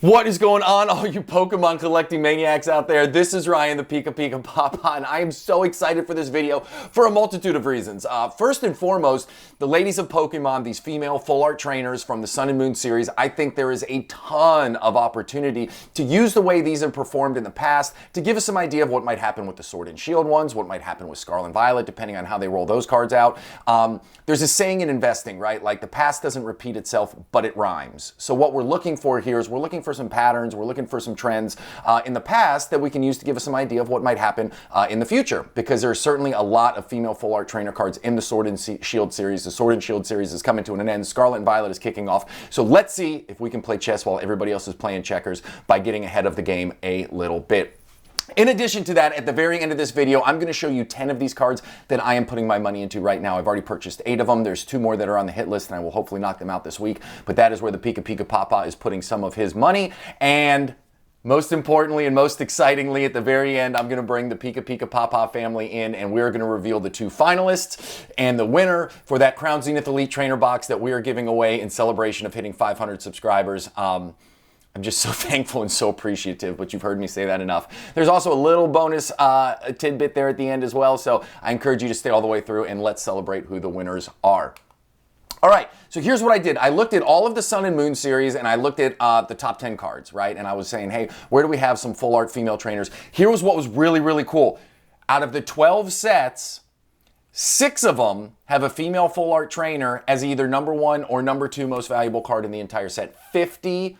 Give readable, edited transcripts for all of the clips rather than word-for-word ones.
What is going on, all you Pokemon collecting maniacs out there? This is Ryan, the PikiPikaPapa, and I am so excited for this video for a multitude of reasons. First and foremost, the ladies of Pokemon, these female full art trainers from the Sun and Moon series, I think there is a ton of opportunity to use the way these have performed in the past to give us some idea of what might happen with the Sword and Shield ones, what might happen with Scarlet and Violet, depending on how they roll those cards out. There's a saying in investing, right? Like the past doesn't repeat itself, but it rhymes. So what we're looking for here is we're looking for some patterns, we're looking for some trends in the past that we can use to give us some idea of what might happen in the future, because there's certainly a lot of female full art trainer cards in the Sword and Shield series. The Sword and Shield series is coming to an end. Scarlet and Violet is kicking off. So let's see if we can play chess while everybody else is playing checkers by getting ahead of the game a little bit. In addition to that, at the very end of this video, I'm going to show you 10 of these cards that I am putting my money into right now. I've already purchased 8 of them. There's 2 more that are on the hit list, and I will hopefully knock them out this week. But that is where the PikiPikaPapa is putting some of his money. And most importantly and most excitingly, at the very end, I'm going to bring the PikiPikaPapa family in, and we're going to reveal the 2 finalists and the winner for that Crown Zenith Elite Trainer box that we are giving away in celebration of hitting 500 subscribers. I'm just so thankful and so appreciative, but you've heard me say that enough. There's also a little bonus tidbit there at the end as well, so I encourage you to stay all the way through and let's celebrate who the winners are. All right, so here's what I did. I looked at all of the Sun and Moon series, and I looked at the top 10 cards, right? And I was saying, hey, where do we have some full art female trainers? Here was what was really, really cool. Out of the 12 sets, 6 of them have a female full art trainer as either number 1 or number 2 most valuable card in the entire set. 50%,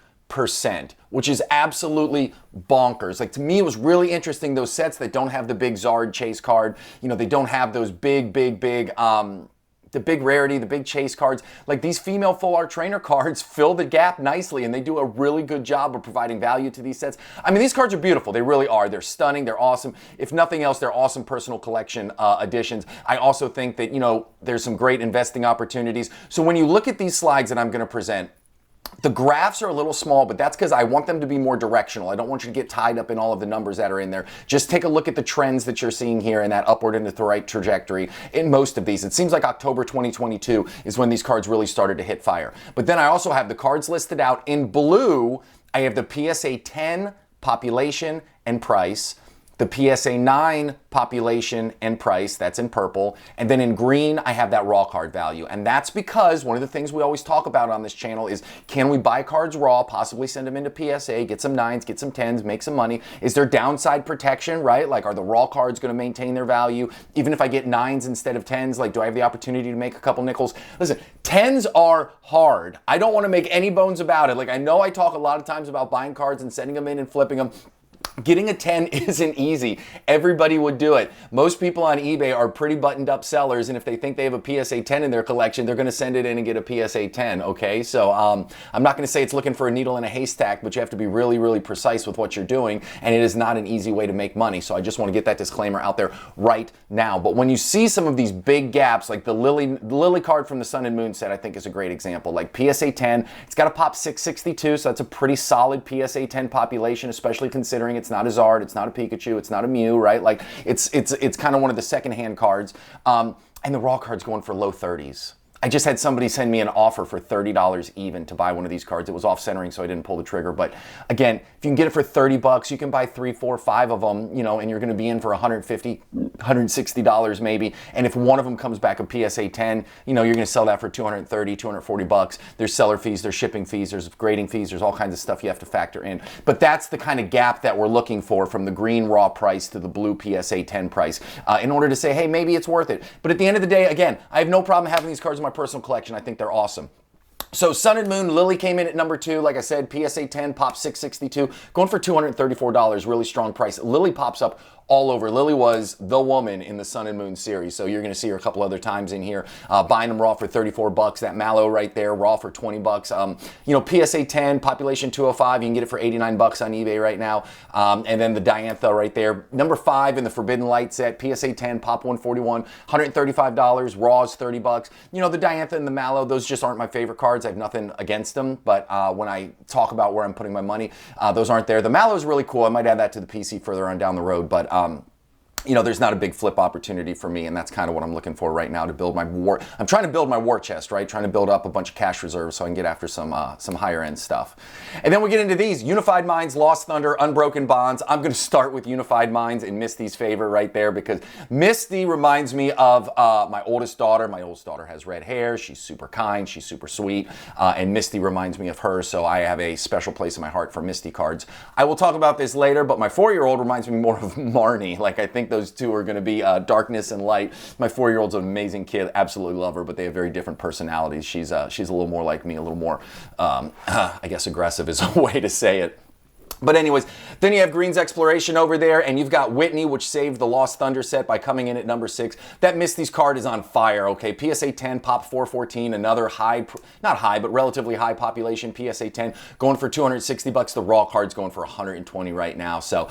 which is absolutely bonkers. Like, to me, it was really interesting, those sets that don't have the big Zard chase card, you know, they don't have those big, the big rarity, the big chase cards. Like, these female full art trainer cards fill the gap nicely, and they do a really good job of providing value to these sets. I mean, these cards are beautiful. They really are. They're stunning. They're awesome. If nothing else, they're awesome personal collection additions. I also think that, you know, there's some great investing opportunities. So when you look at these slides that I'm going to present, the graphs are a little small, but that's because I want them to be more directional. I don't want you to get tied up in all of the numbers that are in there. Just take a look at the trends that you're seeing here in that upward and to the right trajectory in most of these. It seems like October 2022 is when these cards really started to hit fire. But then I also have the cards listed out. In blue, I have the PSA 10 population and price, the PSA 9 population and price, that's in purple, and then in green I have that raw card value. And that's because one of the things we always talk about on this channel is, can we buy cards raw, possibly send them into PSA, get some 9s, get some 10s, make some money? Is there downside protection, right? Like, are the raw cards going to maintain their value? Even if I get 9s instead of 10s, like, do I have the opportunity to make a couple nickels? Listen, 10s are hard. I don't want to make any bones about it. Like, I know I talk a lot of times about buying cards and sending them in and flipping them. Getting a 10 isn't easy. Everybody would do it. Most people on eBay are pretty buttoned up sellers, and if they think they have a PSA 10 in their collection, they're going to send it in and get a PSA 10, okay? So I'm not going to say it's looking for a needle in a haystack, but you have to be really, really precise with what you're doing, and it is not an easy way to make money. So I just want to get that disclaimer out there right now. But when you see some of these big gaps, like the Lily card from the Sun and Moon set, I think is a great example. Like PSA 10, it's got a pop 662, so that's a pretty solid PSA 10 population, especially considering it's not a Zard, it's not a Pikachu, it's not a Mew, right? Like, it's kind of one of the secondhand cards. And the raw card's going for low 30s. I just had somebody send me an offer for $30 even to buy one of these cards. It was off centering, so I didn't pull the trigger. But again, if you can get it for 30 bucks, you can buy 3, 4, 5 of them, you know, and you're going to be in for $150, $160 maybe. And if one of them comes back a PSA 10, you know, you're going to sell that for 230, 240 bucks. There's seller fees, there's shipping fees, there's grading fees, there's all kinds of stuff you have to factor in. But that's the kind of gap that we're looking for from the green raw price to the blue PSA 10 price in order to say, hey, maybe it's worth it. But at the end of the day, again, I have no problem having these cards in my personal collection. I think they're awesome. So Sun and Moon, Lily came in at number 2. Like I said, PSA 10, pop 662, going for $234, really strong price. Lily pops up all over. Lily was the woman in the Sun and Moon series, so you're going to see her a couple other times in here. Buying them raw for 34 bucks. That Mallow right there, raw for 20 bucks. You know, PSA 10, population 205, you can get it for 89 bucks on eBay right now. And then the Diantha right there. Number 5 in the Forbidden Light set, PSA 10, pop 141, $135, raw is 30 bucks. You know, the Diantha and the Mallow, those just aren't my favorite cards. I have nothing against them, but when I talk about where I'm putting my money, those aren't there. The Mallow is really cool. I might add that to the PC further on down the road, but you know, there's not a big flip opportunity for me, and that's kind of what I'm looking for right now to build my war. I'm trying to build my war chest, right? Trying to build up a bunch of cash reserves so I can get after some higher end stuff. And then we get into these Unified Minds, Lost Thunder, Unbroken Bonds. I'm going to start with Unified Minds and Misty's favor right there, because Misty reminds me of my oldest daughter. My oldest daughter has red hair. She's super kind. She's super sweet. And Misty reminds me of her, so I have a special place in my heart for Misty cards. I will talk about this later, but my 4-year-old reminds me more of Marnie. Like, I think those two are going to be darkness and light. My 4-year-old's an amazing kid, absolutely love her, but they have very different personalities. She's a little more like me, a little more, I guess aggressive is a way to say it. But anyways, then you have Green's Exploration over there, and you've got Whitney, which saved the Lost Thunder set by coming in at number 6. That Misty's card is on fire, okay? PSA 10, pop 414, another high, not high, but relatively high population PSA 10, going for $260. The raw card's going for $120 right now. So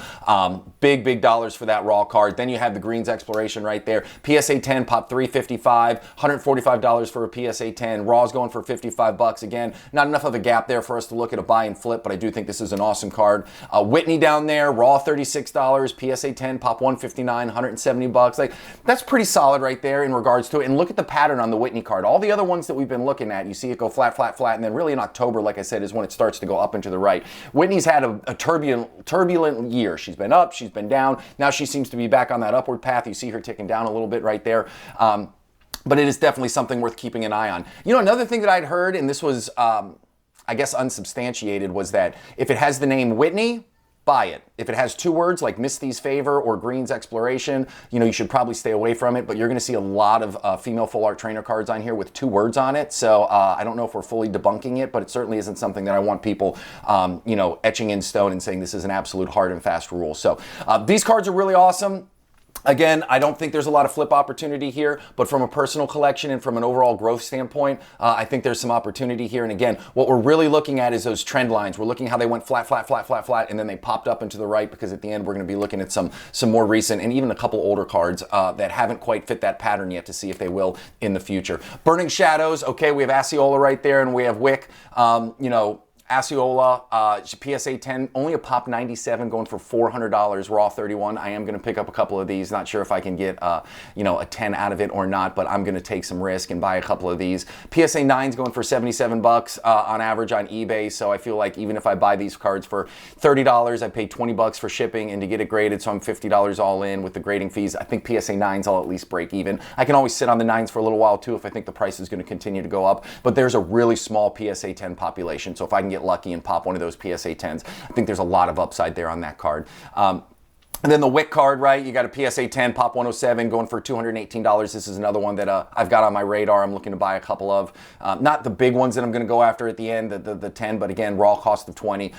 big dollars for that raw card. Then you have the Green's Exploration right there. PSA 10, pop 355, $145 for a PSA 10. Raw's going for $55. Again, not enough of a gap there for us to look at a buy and flip, but I do think this is an awesome card. Whitney down there, raw $36, PSA 10, pop 159, $170. Like, that's pretty solid right there in regards to it. And look at the pattern on the Whitney card. All the other ones that we've been looking at, you see it go flat, flat, flat, and then really in October, like I said, is when it starts to go up and to the right. Whitney's had a turbulent year. She's been up, she's been down. Now she seems to be back on that upward path. You see her ticking down a little bit right there. But it is definitely something worth keeping an eye on. You know, another thing that I'd heard, and this was I guess unsubstantiated, was that if it has the name Whitney, buy it. If it has 2 words like Misty's Favor or Green's Exploration, you know, you should probably stay away from it, but you're going to see a lot of female full art trainer cards on here with 2 words on it. So I don't know if we're fully debunking it, but it certainly isn't something that I want people, you know, etching in stone and saying this is an absolute hard and fast rule. So these cards are really awesome. Again, I don't think there's a lot of flip opportunity here, but from a personal collection and from an overall growth standpoint, I think there's some opportunity here. And again, what we're really looking at is those trend lines. We're looking how they went flat, flat, flat, flat, flat, and then they popped up and to the right, because at the end, we're going to be looking at some more recent and even a couple older cards that haven't quite fit that pattern yet, to see if they will in the future. Burning Shadows, okay, we have Osceola right there, and we have Wick, you know, Osceola, PSA 10, only a pop 97, going for $400, raw 31. I am going to pick up a couple of these. Not sure if I can get, you know, a 10 out of it or not, but I'm going to take some risk and buy a couple of these. PSA 9's going for $77 on average on eBay, so I feel like even if I buy these cards for $30, I pay $20 for shipping and to get it graded, so I'm $50 all in with the grading fees. I think PSA 9's I'll at least break even. I can always sit on the 9s for a little while too if I think the price is going to continue to go up, but there's a really small PSA 10 population, so if I can get lucky and pop one of those PSA 10s, I think there's a lot of upside there on that card. And then the Wick card, right? You got a PSA 10, pop 107, going for $218. This is another one that I've got on my radar. I'm looking to buy a couple of. Not the big ones that I'm going to go after at the end, the 10, but again, raw cost of 20.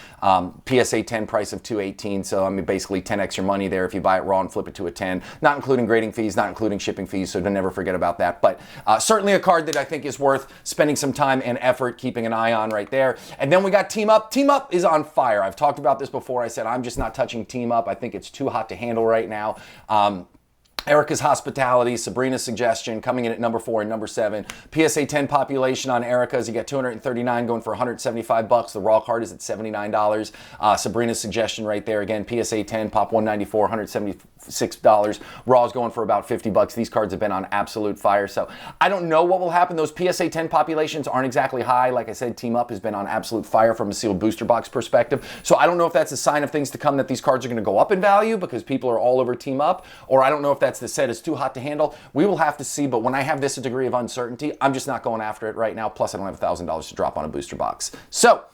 PSA 10 price of $218. So, I mean, basically 10x your money there if you buy it raw and flip it to a 10. Not including grading fees, not including shipping fees, so don't never forget about that. But certainly a card that I think is worth spending some time and effort keeping an eye on right there. And then we got Team Up. Team Up is on fire. I've talked about this before. I said I'm just not touching Team Up. I think it's too hot to handle right now. Erica's Hospitality, Sabrina's Suggestion, coming in at number 4 and number 7. PSA 10 population on Erica's, you get 239 going for $175. The raw card is at $79. Sabrina's Suggestion right there. Again, PSA 10, pop 194, $176. Raw is going for about $50. These cards have been on absolute fire. So I don't know what will happen. Those PSA 10 populations aren't exactly high. Like I said, Team Up has been on absolute fire from a sealed booster box perspective. So I don't know if that's a sign of things to come, that these cards are going to go up in value because people are all over Team Up, or I don't know if that's the set is too hot to handle. We will have to see, but when I have this degree of uncertainty, I'm just not going after it right now. Plus, I don't have $1,000 to drop on a booster box. So,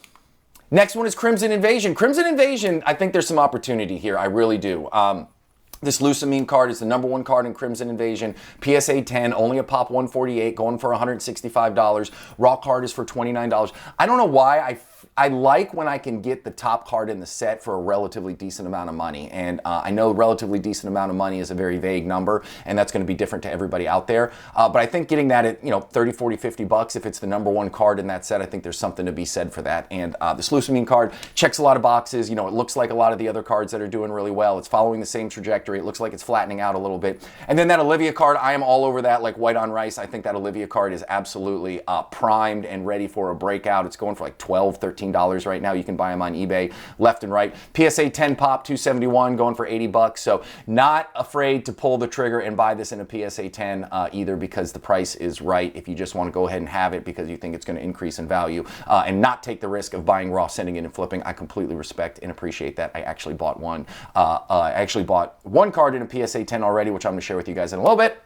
next one is Crimson Invasion. Crimson Invasion, I think there's some opportunity here. I really do. This Lusamine card is the number 1 card in Crimson Invasion. PSA 10, only a pop 148, going for $165. Raw card is for $29. I don't know why I like when I can get the top card in the set for a relatively decent amount of money. And I know relatively decent amount of money is a very vague number, and that's going to be different to everybody out there. But I think getting that at, you know, 30, 40, 50 bucks, if it's the number 1 card in that set, I think there's something to be said for that. And this Lusamine card checks a lot of boxes. You know, it looks like a lot of the other cards that are doing really well. It's following the same trajectory. It looks like it's flattening out a little bit. And then that Olivia card, I am all over that like white on rice. I think that Olivia card is absolutely primed and ready for a breakout. It's going for like $12, $15 right now. You can buy them on eBay left and right. PSA 10 pop, $271, going for 80 bucks. So not afraid to pull the trigger and buy this in a PSA 10 either, because the price is right if you just want to go ahead and have it because you think it's going to increase in value and not take the risk of buying raw, sending it and flipping. I completely respect and appreciate that. I actually bought one. I actually bought one card in a PSA 10 already, which I'm going to share with you guys in a little bit.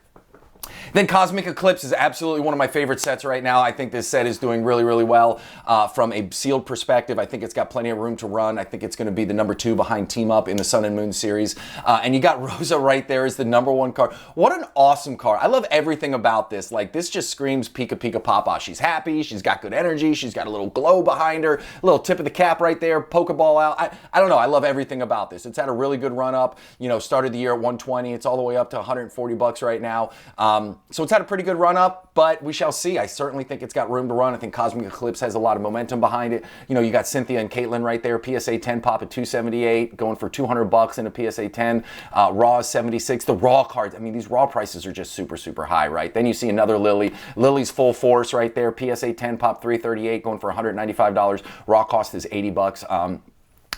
Then Cosmic Eclipse is absolutely one of my favorite sets right now. I think this set is doing really, really well from a sealed perspective. I think it's got plenty of room to run. I think it's going to be the number 2 behind Team Up in the Sun and Moon series. And you got Rosa right there as the number 1 card. What an awesome card. I love everything about this. Like, this just screams PikiPikaPapa. She's happy. She's got good energy. She's got a little glow behind her. A little tip of the cap right there. Pokeball out. I don't know. I love everything about this. It's had a really good run up. You know, started the year at 120. It's all the way up to 140 bucks right now. So it's had a pretty good run up, but we shall see. I certainly think it's got room to run. I think Cosmic Eclipse has a lot of momentum behind it. You know, you got Cynthia and Caitlin right there. PSA 10 pop at 278, going for 200 bucks in a PSA 10. Raw is 76. The Raw cards, I mean, these Raw prices are just super, super high, right? Then you see another Lily. Lily's Full Force right there. PSA 10 pop 338, going for $195. Raw cost is 80 bucks.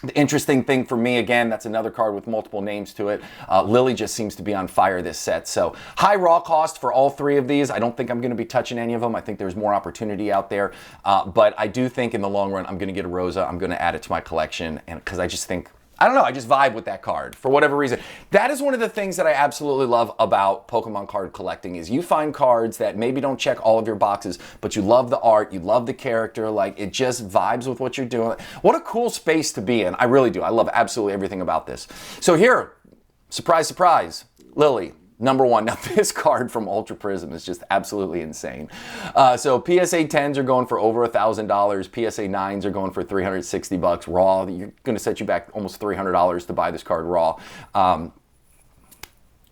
The interesting thing for me, again, that's another card with multiple names to it. Lily just seems to be on fire this set. So high raw cost for all 3 of these. I don't think I'm going to be touching any of them. I think there's more opportunity out there. But I do think in the long run, I'm going to get a Rosa. I'm going to add it to my collection, and because I just think, I don't know, I just vibe with that card for whatever reason. That is one of the things that I absolutely love about Pokemon card collecting is you find cards that maybe don't check all of your boxes, but you love the art, you love the character, like it just vibes with what you're doing. What a cool space to be in. I really do. I love absolutely everything about this. So here, surprise, surprise, Lily. Number 1. Now this card from Ultra Prism is just absolutely insane. So PSA 10s are going for over $1,000. PSA 9s are going for 360 bucks raw. You're going to set you back almost $300 to buy this card raw.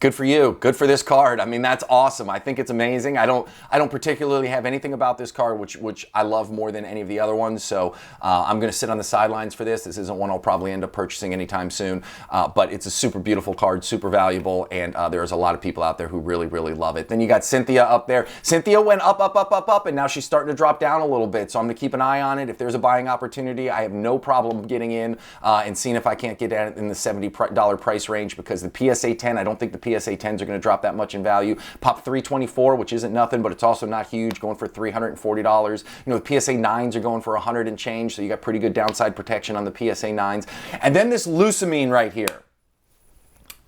Good for you. Good for this card. I mean, that's awesome. I think it's amazing. I don't particularly have anything about this card which I love more than any of the other ones. So I'm going to sit on the sidelines for this. This isn't one I'll probably end up purchasing anytime soon. But it's a super beautiful card, super valuable, and there's a lot of people out there who really, really love it. Then you got Cynthia up there. Cynthia went up, up, up, up, up, and now she's starting to drop down a little bit. So I'm going to keep an eye on it. If there's a buying opportunity, I have no problem getting in and seeing if I can't get it in the $70 price range, because the PSA 10, I don't think the PSA 10s are going to drop that much in value. Pop 324, which isn't nothing, but it's also not huge, going for $340. You know, the PSA 9s are going for 100 and change, so you got pretty good downside protection on the PSA 9s. And then this Lusamine right here.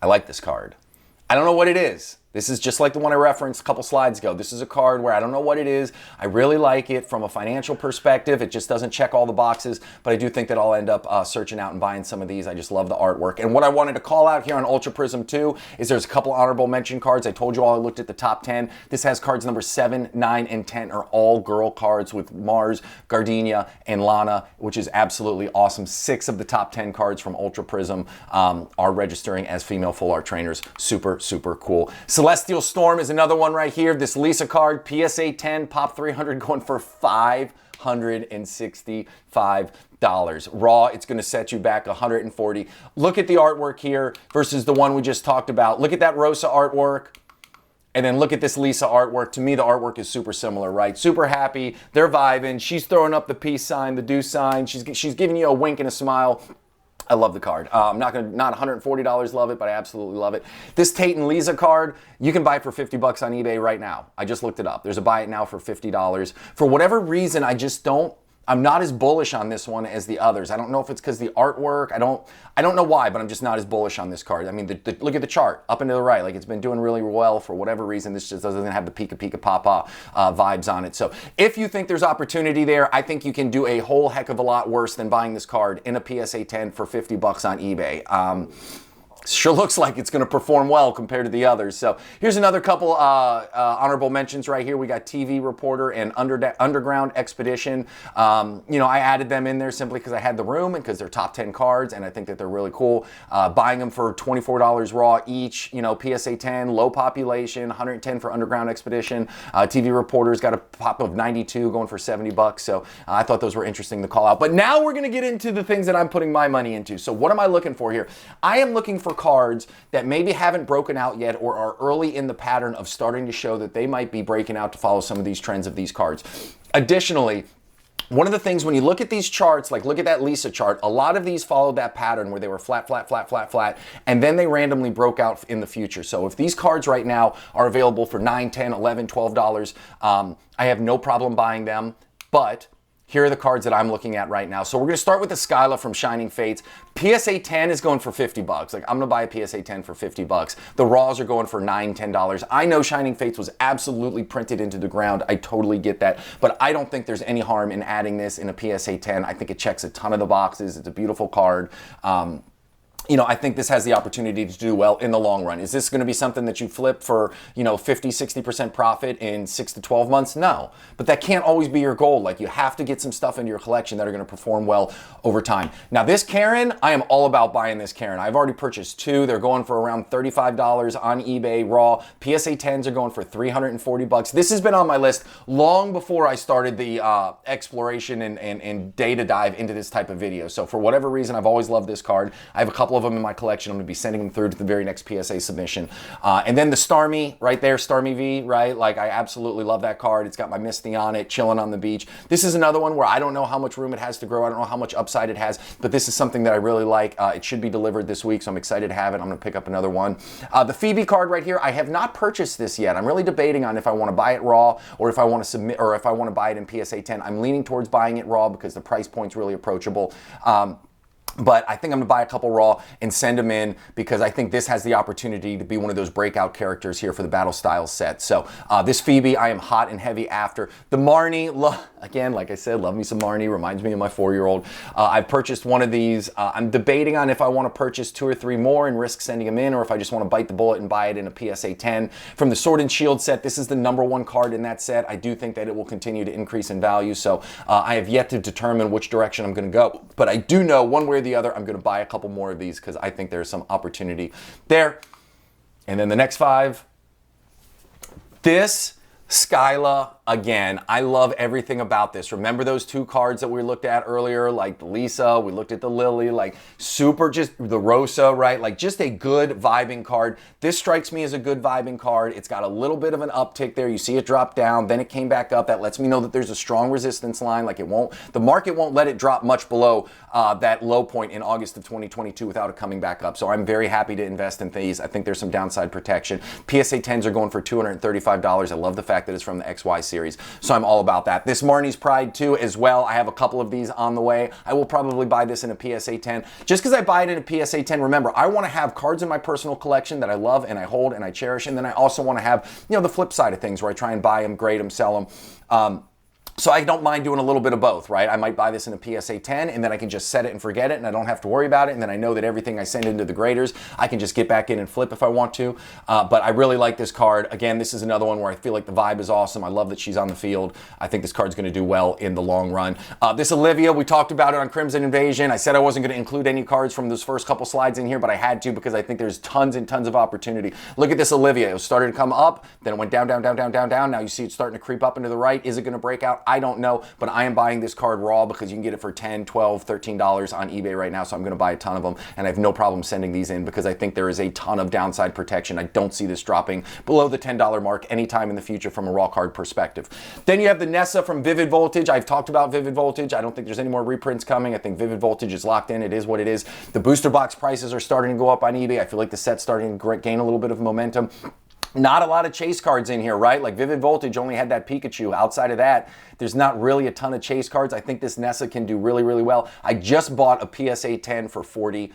I like this card. I don't know what it is. This is just like the one I referenced a couple slides ago. This is a card where I don't know what it is. I really like it from a financial perspective. It just doesn't check all the boxes, but I do think that I'll end up searching out and buying some of these. I just love the artwork. And what I wanted to call out here on Ultra Prism 2 is there's a couple honorable mention cards. I told you all I looked at the top 10. This has cards number 7, 9, and 10 are all girl cards with Mars, Gardenia, and Lana, which is absolutely awesome. 6 of the top 10 cards from Ultra Prism are registering as female full art trainers. Super, super cool. Celestial Storm is another one right here. This Lisa card, PSA 10, pop 300, going for $565. Raw, it's going to set you back 140. Look at the artwork here versus the one we just talked about. Look at that Rosa artwork. And then look at this Lisa artwork. To me, the artwork is super similar, right? Super happy. They're vibing. She's throwing up the peace sign, the do sign. She's giving you a wink and a smile. I love the card. I'm not $140 love it, but I absolutely love it. This Tate and Lisa card, you can buy it for 50 bucks on eBay right now. I just looked it up. There's a buy it now for $50. For whatever reason, I'm not as bullish on this one as the others. I don't know if it's because the artwork, I don't know why, but I'm just not as bullish on this card. I mean, look at the chart up and to the right. Like, it's been doing really well. For whatever reason, this just doesn't have the PikiPikaPapa vibes on it. So if you think there's opportunity there, I think you can do a whole heck of a lot worse than buying this card in a PSA 10 for 50 bucks on eBay. Sure looks like it's going to perform well compared to the others. So here's another couple honorable mentions right here. We got TV Reporter and Underground Expedition. You know, I added them in there simply because I had the room and because they're top 10 cards, and I think that they're really cool. Buying them for $24 raw each. You know, PSA 10, low population, 110 for Underground Expedition. TV Reporter's got a pop of 92, going for 70 bucks. So I thought those were interesting to call out. But now we're going to get into the things that I'm putting my money into. So what am I looking for here? I am looking for cards that maybe haven't broken out yet or are early in the pattern of starting to show that they might be breaking out to follow some of these trends of these cards. Additionally, one of the things when you look at these charts, like look at that Lisa chart, a lot of these followed that pattern where they were flat, flat, flat, flat, flat, and then they randomly broke out in the future. So if these cards right now are available for $9, $10, $11, $12, I have no problem buying them, but here are the cards that I'm looking at right now. So we're gonna start with the Skyla from Shining Fates. PSA 10 is going for 50 bucks. Like, I'm gonna buy a PSA 10 for 50 bucks. The Raws are going for $9, $10. I know Shining Fates was absolutely printed into the ground. I totally get that. But I don't think there's any harm in adding this in a PSA 10. I think it checks a ton of the boxes. It's a beautiful card. You know, I think this has the opportunity to do well in the long run. Is this going to be something that you flip for, you know, 50, 60% profit in 6 to 12 months? No. But that can't always be your goal. Like, you have to get some stuff into your collection that are going to perform well over time. Now, this Karen, I am all about buying this Karen. I've already purchased 2. They're going for around $35 on eBay raw. PSA 10s are going for 340 bucks. This has been on my list long before I started the exploration and data dive into this type of video. So for whatever reason, I've always loved this card. I have a couple of them in my collection. I'm going to be sending them through to the very next PSA submission. And then the Starmie right there, Starmie V, right? Like, I absolutely love that card. It's got my Misty on it, chilling on the beach. This is another one where I don't know how much room it has to grow. I don't know how much upside it has, but this is something that I really like. It should be delivered this week, so I'm excited to have it. I'm going to pick up another one. The Phoebe card right here, I have not purchased this yet. I'm really debating on if I want to buy it raw or if I want to submit, or if I want to buy it in PSA 10. I'm leaning towards buying it raw because the price point's really approachable. But I think I'm gonna buy a couple raw and send them in because I think this has the opportunity to be one of those breakout characters here for the Battle Styles set. So this Phoebe, I am hot and heavy after. The Marnie, again, like I said, love me some Marnie, reminds me of my 4-year-old. I've purchased one of these. I'm debating on if I wanna purchase 2 or 3 more and risk sending them in, or if I just wanna bite the bullet and buy it in a PSA 10. From the Sword and Shield set, this is the #1 card in that set. I do think that it will continue to increase in value, so I have yet to determine which direction I'm gonna go. But I do know one way or the other, I'm going to buy a couple more of these because I think there's some opportunity there. And then the next 5, this Skyla, again, I love everything about this. Remember those 2 cards that we looked at earlier, like the Lisa, we looked at the Lily, like super, just the Rosa, right? Like just a good vibing card. This strikes me as a good vibing card. It's got a little bit of an uptick there. You see it drop down, then it came back up. That lets me know that there's a strong resistance line. Like, the market won't let it drop much below that low point in August of 2022 without it coming back up. So I'm very happy to invest in these. I think there's some downside protection. PSA 10s are going for $235. I love the fact that it's from the XY series, so I'm all about that. This Marnie's Pride too as well. I have a couple of these on the way. I will probably buy this in a PSA 10. Just because I buy it in a PSA 10, remember, I want to have cards in my personal collection that I love and I hold and I cherish, and then I also want to have, you know, the flip side of things where I try and buy them, grade them, sell them. So I don't mind doing a little bit of both, right? I might buy this in a PSA 10 and then I can just set it and forget it and I don't have to worry about it, and then I know that everything I send into the graders, I can just get back in and flip if I want to. But I really like this card. Again, this is another one where I feel like the vibe is awesome. I love that she's on the field. I think this card's gonna do well in the long run. This Olivia, we talked about it on Crimson Invasion. I said I wasn't gonna include any cards from those first couple slides in here, but I had to because I think there's tons and tons of opportunity. Look at this Olivia. It started to come up, then it went down, down, down, down, down, down. Now you see it starting to creep up into the right. Is it gonna break out? I don't know, but I am buying this card raw because you can get it for $10, $12, $13 on eBay right now, so I'm going to buy a ton of them, and I have no problem sending these in because I think there is a ton of downside protection. I don't see this dropping below the $10 mark anytime in the future from a raw card perspective. Then you have the Nessa from Vivid Voltage. I've talked about Vivid Voltage. I don't think there's any more reprints coming. I think Vivid Voltage is locked in. It is what it is. The booster box prices are starting to go up on eBay. I feel like the set's starting to gain a little bit of momentum. Not a lot of chase cards in here, right? Like Vivid Voltage only had that Pikachu. Outside of that, there's not really a ton of chase cards. I think this Nessa can do really, really well. I just bought a PSA 10 for $40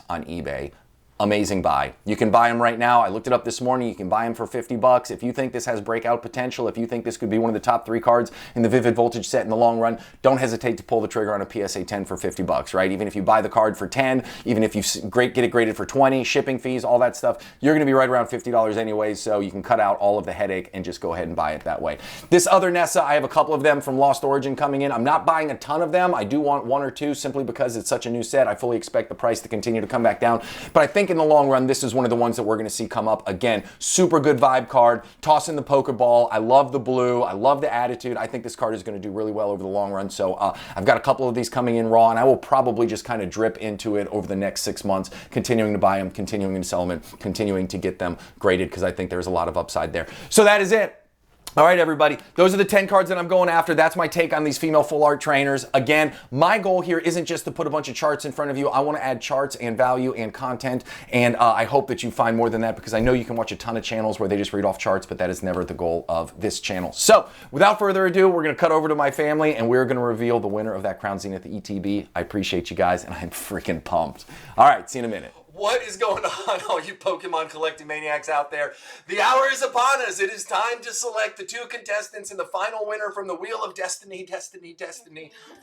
on eBay. Amazing buy. You can buy them right now. I looked it up this morning. You can buy them for 50 bucks. If you think this has breakout potential, if you think this could be one of the top 3 cards in the Vivid Voltage set in the long run, don't hesitate to pull the trigger on a PSA 10 for 50 bucks, right? Even if you buy the card for 10, even if you get it graded for 20, shipping fees, all that stuff, you're gonna be right around $50 anyways, so you can cut out all of the headache and just go ahead and buy it that way. This other Nessa, I have a couple of them from Lost Origin coming in. I'm not buying a ton of them. I do want 1 or 2 simply because it's such a new set. I fully expect the price to continue to come back down, but I think in the long run, this is one of the ones that we're going to see come up again. Super good vibe card. Toss in the Pokeball. I love the blue. I love the attitude. I think this card is going to do really well over the long run. So I've got a couple of these coming in raw, and I will probably just kind of drip into it over the next 6 months, continuing to buy them, continuing to sell them, and continuing to get them graded because I think there's a lot of upside there. So that is it. All right, everybody, those are the 10 cards that I'm going after. That's my take on these female full art trainers. Again, my goal here isn't just to put a bunch of charts in front of you. I want to add charts and value and content, and I hope that you find more than that, because I know you can watch a ton of channels where they just read off charts, but that is never the goal of this channel. So without further ado, we're going to cut over to my family, and we're going to reveal the winner of that Crown Zenith ETB. I appreciate you guys, and I'm freaking pumped. All right, see you in a minute. What is going on, all you Pokemon collecting maniacs out there? The hour is upon us. It is time to select the 2 contestants and the final winner from the Wheel of Destiny,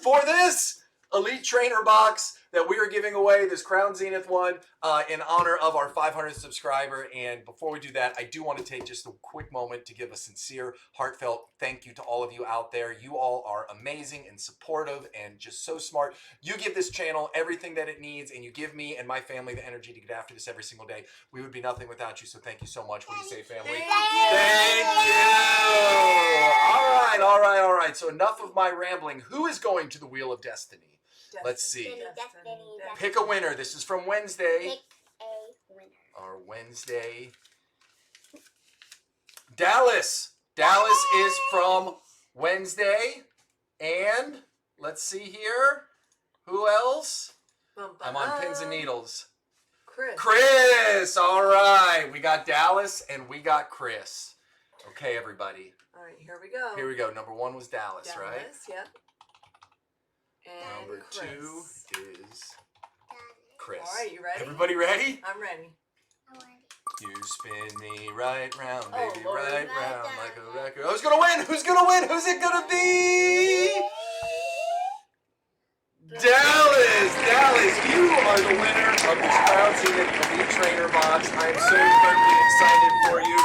for this Elite Trainer box that we are giving away, this Crown Zenith one, in honor of our 500th subscriber. And before we do that, I do want to take just a quick moment to give a sincere, heartfelt thank you to all of you out there. You all are amazing and supportive and just so smart. You give this channel everything that it needs, and you give me and my family the energy to get after this every single day. We would be nothing without you, so thank you so much. What do you say, family? Thank you! All right. So enough of my rambling. Who is going to the Wheel of Destiny? Let's see. Pick a winner. This is from Wednesday. Pick a winner. Our Wednesday. Dallas. Dallas is from Wednesday. And let's see here. Who else? I'm on pins and needles. Chris. All right. We got Dallas and we got Chris. Okay, everybody. All right, here we go. Here we go. Number 1 was Dallas, right? Yep. And Number Chris. 2 is Chris. All right, you ready? Everybody ready? I'm ready. You spin me right round, Oh, baby, Lord. right round like a record. Who's gonna win? Who's gonna win? Who's it gonna be? Dallas! Dallas, you are the winner of this Crown Zenith Elite Trainer box. I am so incredibly excited for you.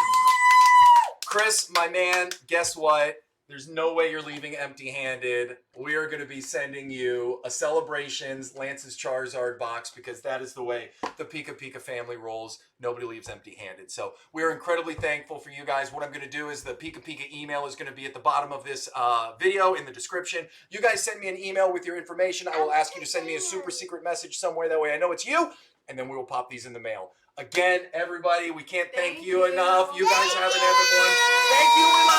Chris, my man, guess what? There's no way you're leaving empty-handed. We are going to be sending you a Celebrations Lance's Charizard box, because that is the way the Pika Pika family rolls. Nobody leaves empty-handed. So we are incredibly thankful for you guys. What I'm going to do is the Pika Pika email is going to be at the bottom of this video in the description. You guys send me an email with your information. I will ask you to send me a super secret message somewhere. That way I know it's you, and then we will pop these in the mail. Again, everybody, we can't thank you enough. You guys have an epic one. Thank you.